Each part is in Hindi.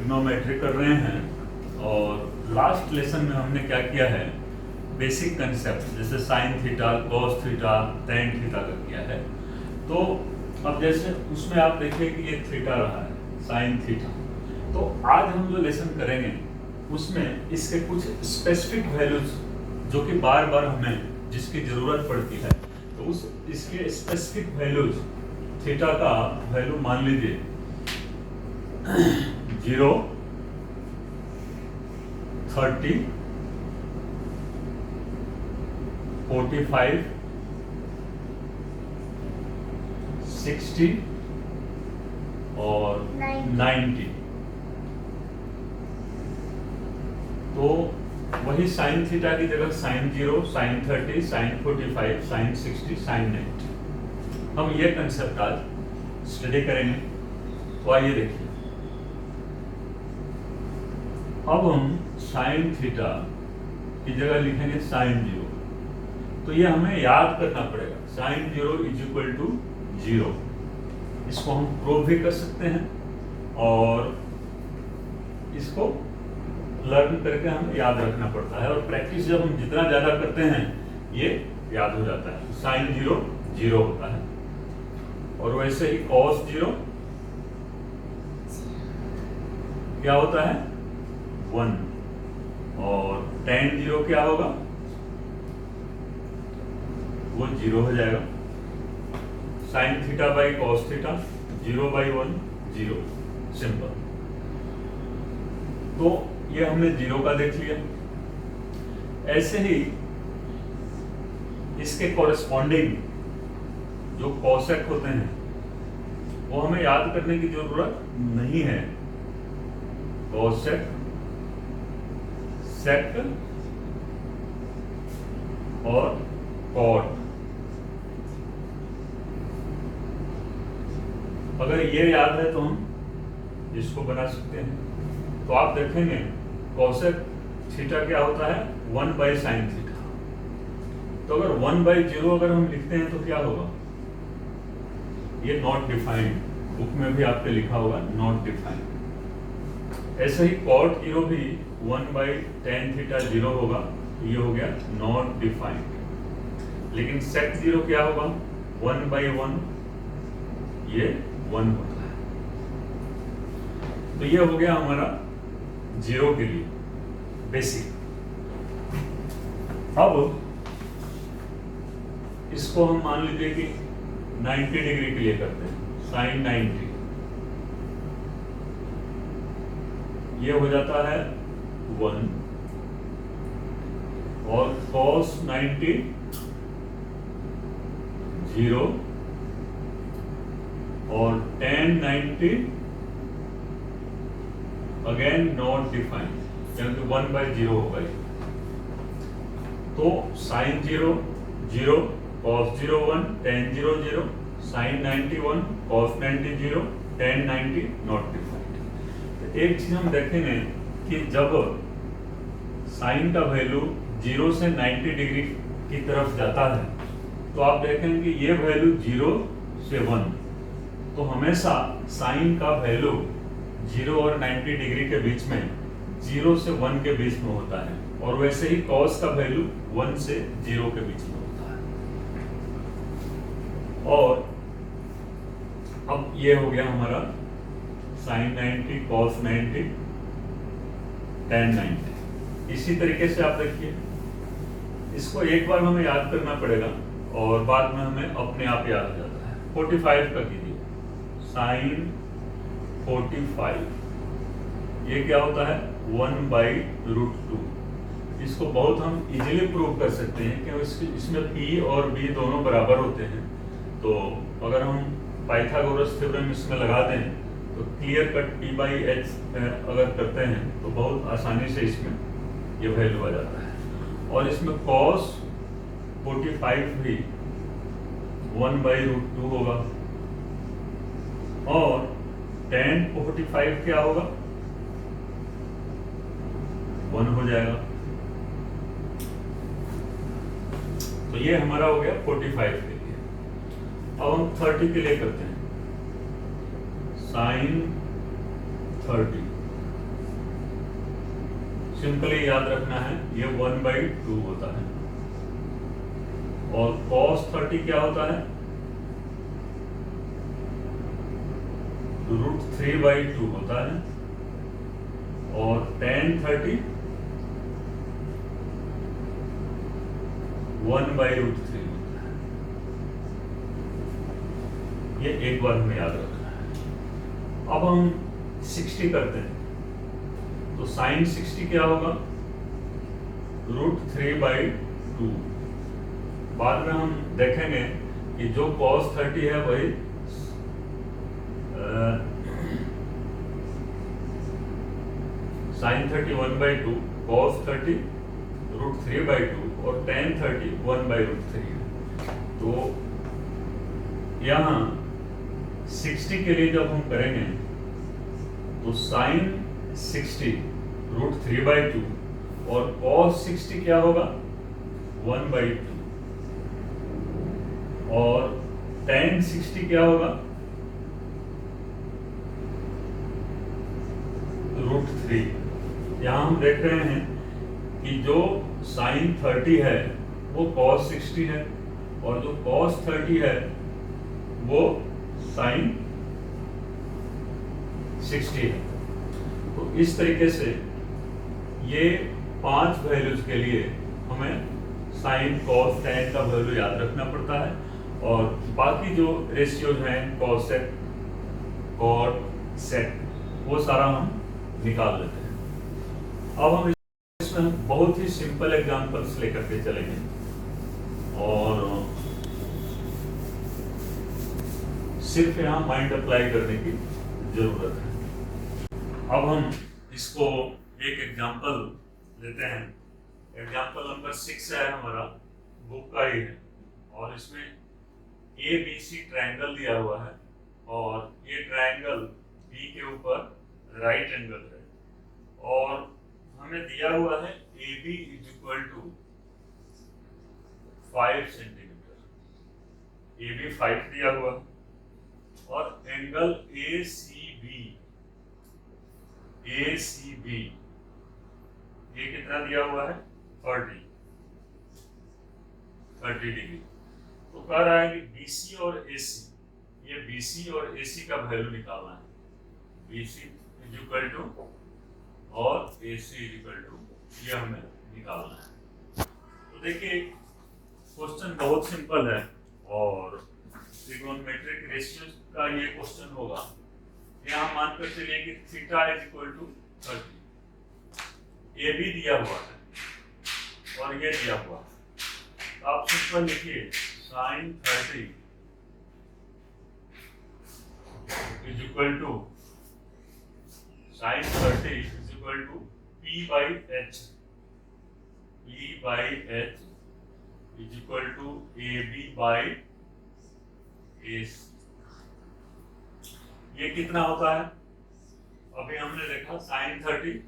ट्रिग्नोमेट्री कर रहे हैं और लास्ट लेसन में हमने क्या किया है, बेसिक कंसेप्ट जैसे sine theta, cos theta, tan theta का किया है। तो अब जैसे उसमें आप देखिए कि ये थीटा रहा है, साइन थीटा। तो आज हम जो लेसन करेंगे उसमें इसके कुछ स्पेसिफिक वैल्यूज जो कि बार बार हमें जिसकी जरूरत पड़ती है, तो उस इसके स्पेसिफिक वैल्यूज थीटा का वैल्यू मान लीजिए 0, 30, 45, 60 और 90। तो वही साइन थीटा की जगह sine 0, sine 30, sine 45, sine 60, sine 90 हम ये कंसेप्ट आज स्टडी करेंगे। तो आइए देखिए, अब हम साइन थीटा की जगह लिखेंगे साइन 0। तो ये हमें याद करना पड़ेगा, साइन 0 इज इक्वल टू 0। इसको हम प्रूव भी कर सकते हैं और इसको लर्न करके हमें याद रखना पड़ता है, और प्रैक्टिस जब हम जितना ज्यादा करते हैं ये याद हो जाता है। साइन 0 0 होता है, और वैसे ही कॉस 0 क्या होता है 1, और टेन 0 क्या होगा, वो 0 हो जाएगा। Sine theta by cos theta 0 by 1 0, simple. तो ये हमने 0 का देख लिया। ऐसे ही इसके कॉरेस्पॉन्डिंग जो कॉसेक होते हैं वो हमें याद करने की जरूरत नहीं है। कॉसेक, सेक और कॉट, अगर ये याद है तो हम इसको बना सकते हैं। तो आप देखेंगे कॉसेक थीटा क्या होता है 1 बाई साइन थीटा। तो अगर 1 बाई 0 अगर हम लिखते हैं तो क्या होगा, ये नॉट डिफाइंड, बुक में भी आपके लिखा होगा नॉट डिफाइंड। ऐसे ही कॉट 0 भी 1 बाई टेन थीटा 0 होगा, ये हो गया नॉट डिफाइंड। लेकिन सेक 0 क्या होगा 1 बाई 1, ये 1 होता है। तो ये हो गया हमारा 0 के लिए बेसिक। अब इसको हम मान लीजिए कि 90 डिग्री के लिए करते हैं, साइन 90। ये हो जाता है 1, और cos 90 0, और tan 90 अगेन नॉट डिफाइंड, क्योंकि 1 बाई 0 होगा ये। तो sine 0 0, cos 0 1, tan 0 0, sine 90 1, cos 90 0, tan 90 not defined. तो एक चीज हम देखेंगे कि जब साइन का वैल्यू 0 से 90 डिग्री की तरफ जाता है तो आप देखेंगे कि ये वैल्यू 0 से 1, तो हमेशा साइन का वैल्यू 0 और 90 डिग्री के बीच में 0 से 1 के बीच में होता है, और वैसे ही कॉस का वैल्यू 1 से 0 के बीच में होता है। और अब ये हो गया हमारा साइन 90, कॉस 90, tan 90। इसी तरीके से आप देखिए, इसको एक बार हमें याद करना पड़ेगा और बाद में हमें अपने आप याद हो जाता है। 45 का कीजिए, साइन 45, ये क्या होता है 1 बाई रूट 2। इसको बहुत हम इजीली प्रूव कर सकते हैं कि इसमें p और b दोनों बराबर होते हैं। तो अगर हम पाइथागोरस थ्योरम इसमें लगा दें तो clear cut p by h अगर करते हैं तो बहुत आसानी से इसमें ये वैल्यू आ जाता है। और इसमें cos 45 भी 1 बाई रूट 2 होगा, और tan 45 क्या होगा 1 हो जाएगा। तो ये हमारा हो गया 45 के लिए। अब हम 30 के लिए करते हैं, साइन 30, सिंपली याद रखना है, ये 1/2 होता है। और cos 30 क्या होता है? √3/2 होता है। और tan 30 1/√3 होता है। ये एक बार हमें याद रखना है। अब हम 60 करते हैं, तो sin 60 क्या होगा? √3/2। बाद में हम देखेंगे कि जो cos 30 है वही sin 30 1/2, cos 30 √3/2 और tan 30 1/√3 है। तो यहाँ 60 के लिए जब हम करेंगे तो sin 60 √3/2 और cos 60 क्या होगा? 1/2 और tan 60 क्या होगा? √3। यहाँ हम देख रहे हैं कि जो sin 30 है वो cos 60 है और जो cos 30 है वो sin 60 है। तो इस तरीके से ये 5 वैल्यूज के लिए हमें sin, cos, tan का वैल्यू याद रखना पड़ता है। और बाकी जो रेशियोज हैं cosec, cot, sec, वो सारा हम निकाल लेते हैं। अब हम इसमें बहुत ही सिंपल एग्जांपल्स लेकर के चलेंगे और सिर्फ यहाँ माइंड अप्लाई करने की जरूरत है। अब हम इसको एक एग्जांपल लेते हैं। एग्जांपल नंबर 6 है हमारा, बुक का ही है और इसमें ABC ट्रायंगल दिया हुआ है और ये ट्रायंगल B के ऊपर राइट एंगल है और हमें दिया हुआ है AB = 5 सेंटीमीटर। AB 5 दिया हुआ है और एंगल ACB ये कितना दिया हुआ है? 30 डिग्री। तो कह रहा है कि BC और AC, ये BC और AC का वैल्यू निकालना है। BC = और AC = ये हमें निकालना है। तो देखिए क्वेश्चन बहुत सिंपल है और ट्रिग्नोमेट्रिक रेशियो का ये क्वेश्चन होगा। यहाँ मान कर चलिए कि थीटा = 30, AB दिया हुआ है और ये दिया हुआ है। तो आप सिंपल लिखिए sin 30 = sin 30 = P/H, P/H = AB/AC। ये कितना होता है? अभी हमने देखा sin 30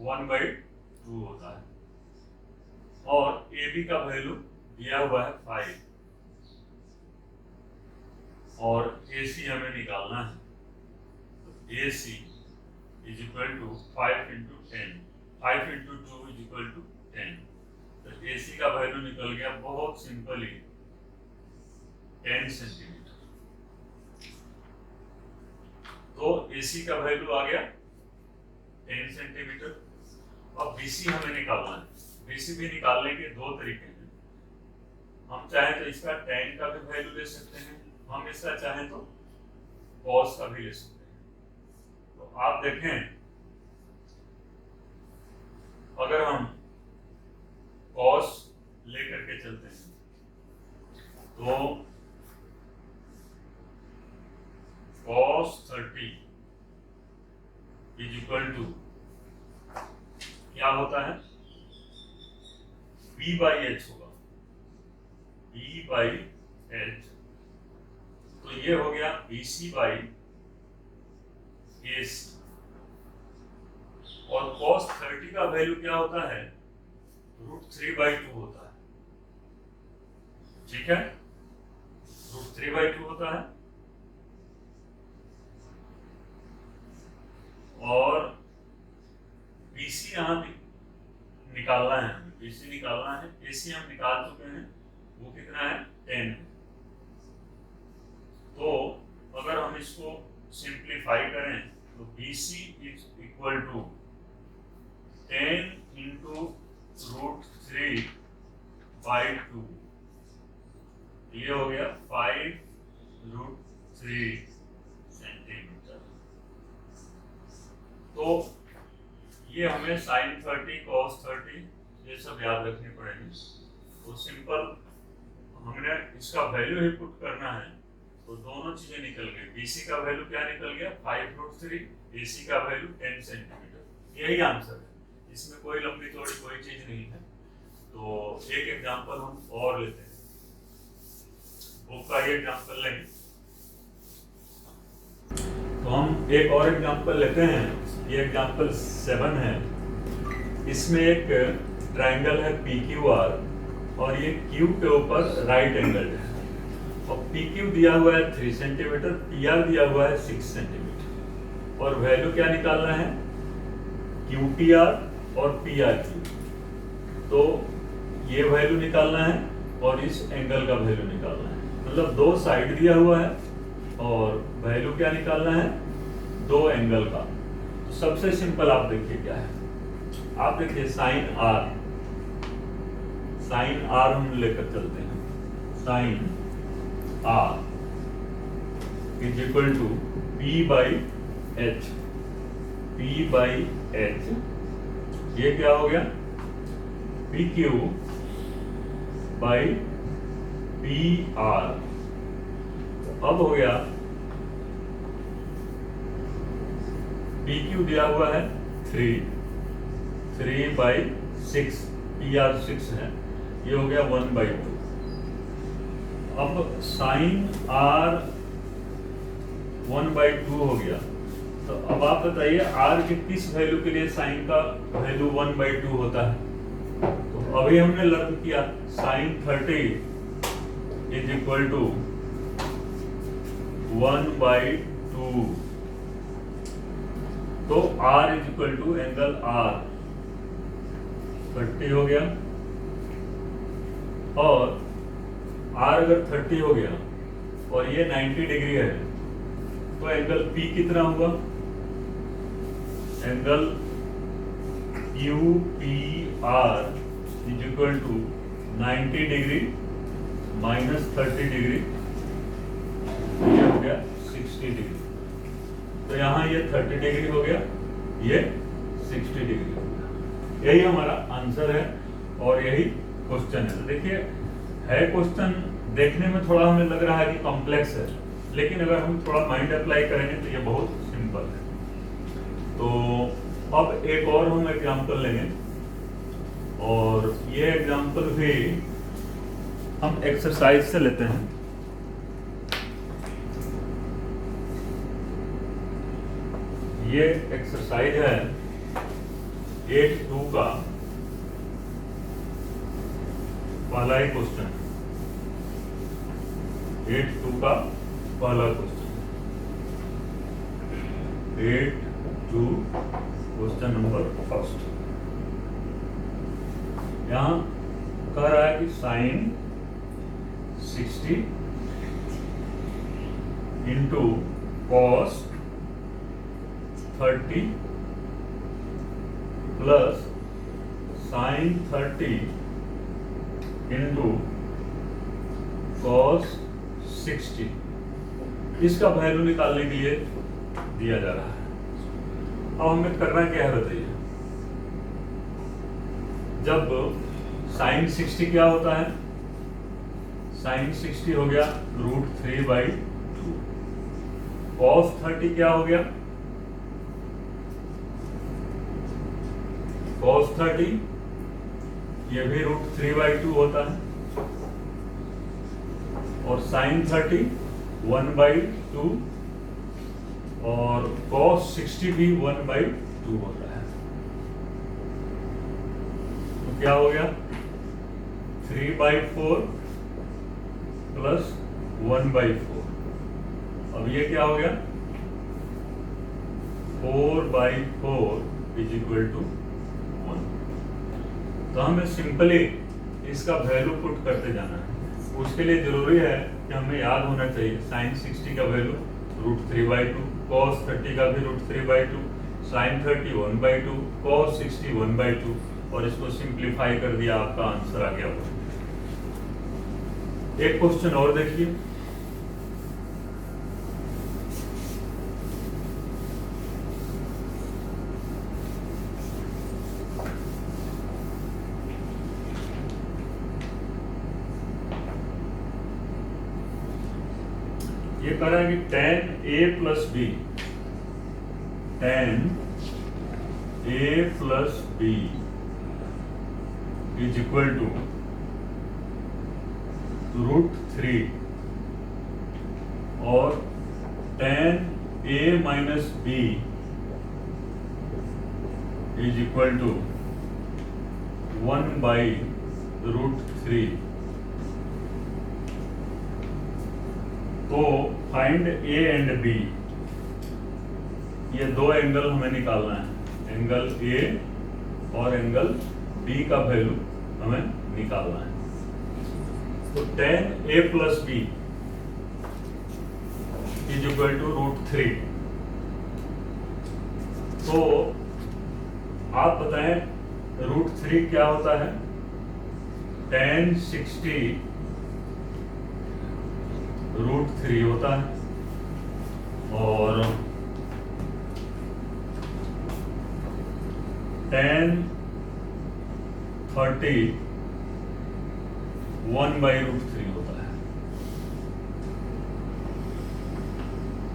1/2 होता है और AB का वैल्यू दिया हुआ है 5 और AC हमें निकालना है। तो AC = 5 × 10, 5 × 2 = 10। तो AC का वैल्यू निकल गया बहुत सिंपली 10 सेंटीमीटर। तो AC का वैल्यू आ गया 10 सेंटीमीटर। अब BC हमें निकालना है। BC भी निकालने के दो तरीके हैं। हम चाहें तो इसका tan का भी वैल्यू ले सकते हैं, हम इसका चाहें तो cos का भी ले सकते हैं। तो आप देखें, अगर हम cos लेकर के चलते हैं तो cos 30 = क्या होता है? B/H होगा, B/H। तो ये हो गया BC/AC और cos 30 का वैल्यू क्या होता है? √3/2 होता है। ठीक है, √3/2 होता है और BC यहाँ AC हम निकाल चुके हैं, वो कितना है 10। तो अगर हम इसको सिंप्लीफाई करें तो BC is equal to 10 into √3/2, ये हो गया 5√3 सेंटीमीटर। तो ये हमें sin 30 cos 30 ये सब याद रखनी पड़ेगी। तो सिंपल हमने इसका वैल्यू ही पुट करना है, तो दोनों चीजें निकल गई। BC का वैल्यू क्या निकल गया 5√3, AC का वैल्यू 10 सेंटीमीटर। यही आंसर है, इसमें कोई लंबी चौड़ी कोई चीज नहीं है। तो एक एग्जांपल हम और लेते हैं, बुक का ये एग्जांपल लेंगे। तो हम एक और एग्जांपल लेते हैं, ये एग्जांपल 7 है। इसमें एक ट्रायंगल है PQR और ये Q के ऊपर राइट एंगल है, और PQ दिया हुआ है 3 सेंटीमीटर, PR दिया हुआ है 6 सेंटीमीटर, और वैल्यू क्या निकालना है QTR और PRQ। तो ये वैल्यू निकालना है और इस एंगल का वैल्यू निकालना है, मतलब दो साइड दिया हुआ है और वैल्यू क्या निकालना है दो एंगल का। तो सबसे सिंपल आप देखिए क्या है, आप देखिए साइन आर हम लेकर चलते हैं। Sine R is equal to P/H। ये क्या हो गया PQ/PR। अब हो गया PQ दिया हुआ है 3/6, PR 6 है, ये हो गया 1/2। अब साइन R 1/2 हो गया। तो अब आप बताइए R के किस वैल्यू के लिए साइन का वैल्यू 1/2 होता है। तो अभी हमने लर्न किया साइन 30 इज इक्वल टू 1/2। तो R is equal to angle R 30 हो गया, और R अगर 30 हो गया और ये 90 डिग्री है, तो एंगल P कितना हुआ, angle QPR is equal to 90 degree minus 30 degree, ये हो गया 60 डिग्री। तो यहाँ ये 30 डिग्री हो गया, ये 60 डिग्री हो गया। यही हमारा आंसर है और यही क्वेश्चन है। देखिए है क्वेश्चन देखने में थोड़ा हमें लग रहा है कि कॉम्प्लेक्स है, लेकिन अगर हम थोड़ा माइंड अप्लाई करेंगे तो ये बहुत सिंपल है। तो अब एक और हम एग्जांपल लेंगे, और ये एग्जांपल भी हम एक्सरसाइज से लेते हैं। ये एक्सरसाइज है 8.2 का पहला ही क्वेश्चन, 8.2 का पहला क्वेश्चन, 8.2 क्वेश्चन नंबर फर्स्ट। यहां कह रहा है कि sine 60 into cos 30 plus sine 30 into cos 60, इसका वैल्यू निकालने के लिए दिया जा रहा है। अब हमें करना क्या है बताइए। जब साइन 60 क्या होता है, साइन 60 हो गया √3/2, कॉस 30 क्या हो गया, cos 30 ये भी √3/2 होता है, और sin 30 1/2, और cos 60 भी 1/2 होता है। तो क्या हो गया 3/4 प्लस 1/4। अब ये क्या हो गया 4/4 इज इक्वल टू 1। तो हमें सिंपली इसका वैल्यू पुट करते जाना है। उसके लिए जरूरी है कि हमें याद होना चाहिए साइन 60 का वैल्यू √3/2, cos 30 का भी √3/2, साइन 30 1/2, cos 60 1/2, और इसको सिंप्लीफाई कर दिया, आपका आंसर आ गया। एक क्वेश्चन और देखिए। ये कह रहा है कि tan a + b, tan a + b is equal to √3 और tan a - b is equal to 1/√3। तो फाइंड a एंड b, ये दो एंगल हमें निकालना है, एंगल a और एंगल b का वैल्यू हमें निकालना है। तो tan a + b is equal to √3। तो आप बताएं √3 क्या होता है? tan 60 √3 होता है, और tan 30 1/√3 होता है।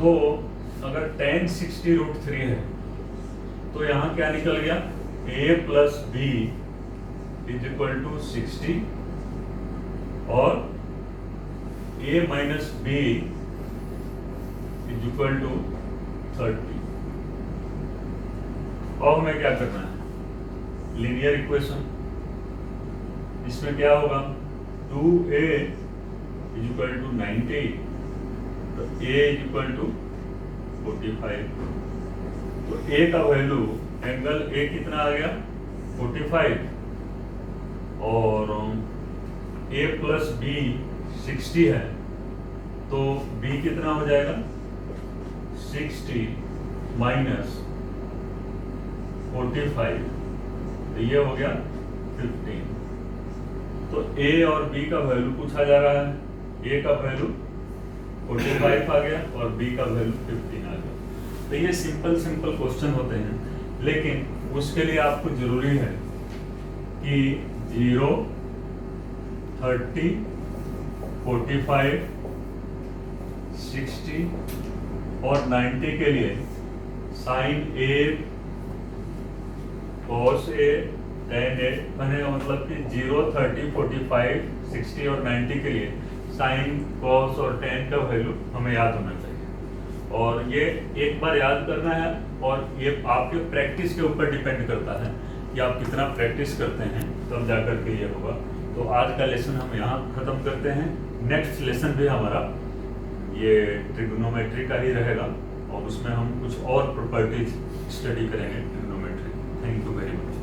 तो अगर tan 60 √3 है तो यहां क्या निकल गया? a + b is equal to 60 और a - b is equal to 30। और हमें क्या करना है? Linear equation. इसमें क्या होगा? 2a इज इक्वल टू 90, तो a इज इक्वल टू 45। तो a का वैल्यू एंगल a कितना आ गया? 45, और a + b 60 है, तो b कितना हो जाएगा? 60 - 45, तो ये हो गया 15। तो a और b का वैल्यू पूछा जा रहा है। a का वैल्यू 45 आ गया और b का वैल्यू 15 आ गया। तो ये सिंपल क्वेश्चन होते हैं, लेकिन उसके लिए आपको जरूरी है कि 0, 30, 45, 60 और 90 के लिए sign a, cos a, tan a, कहने का मतलब कि 0, 30, 45, 60 और 90 के लिए साइन, cos और tan का वैल्यू हमें याद होना चाहिए। और ये एक बार याद करना है, और ये आपके प्रैक्टिस के ऊपर डिपेंड करता है कि आप कितना प्रैक्टिस करते हैं, तब जाकर के ये होगा। तो आज का लेसन हम यहाँ खत्म करते हैं। नेक्स्ट लेसन भी हमारा ये ट्रिग्नोमेट्री का ही रहेगा, और उसमें हम कुछ और प्रॉपर्टीज स्टडी करेंगे trigonometry. Thank you very much.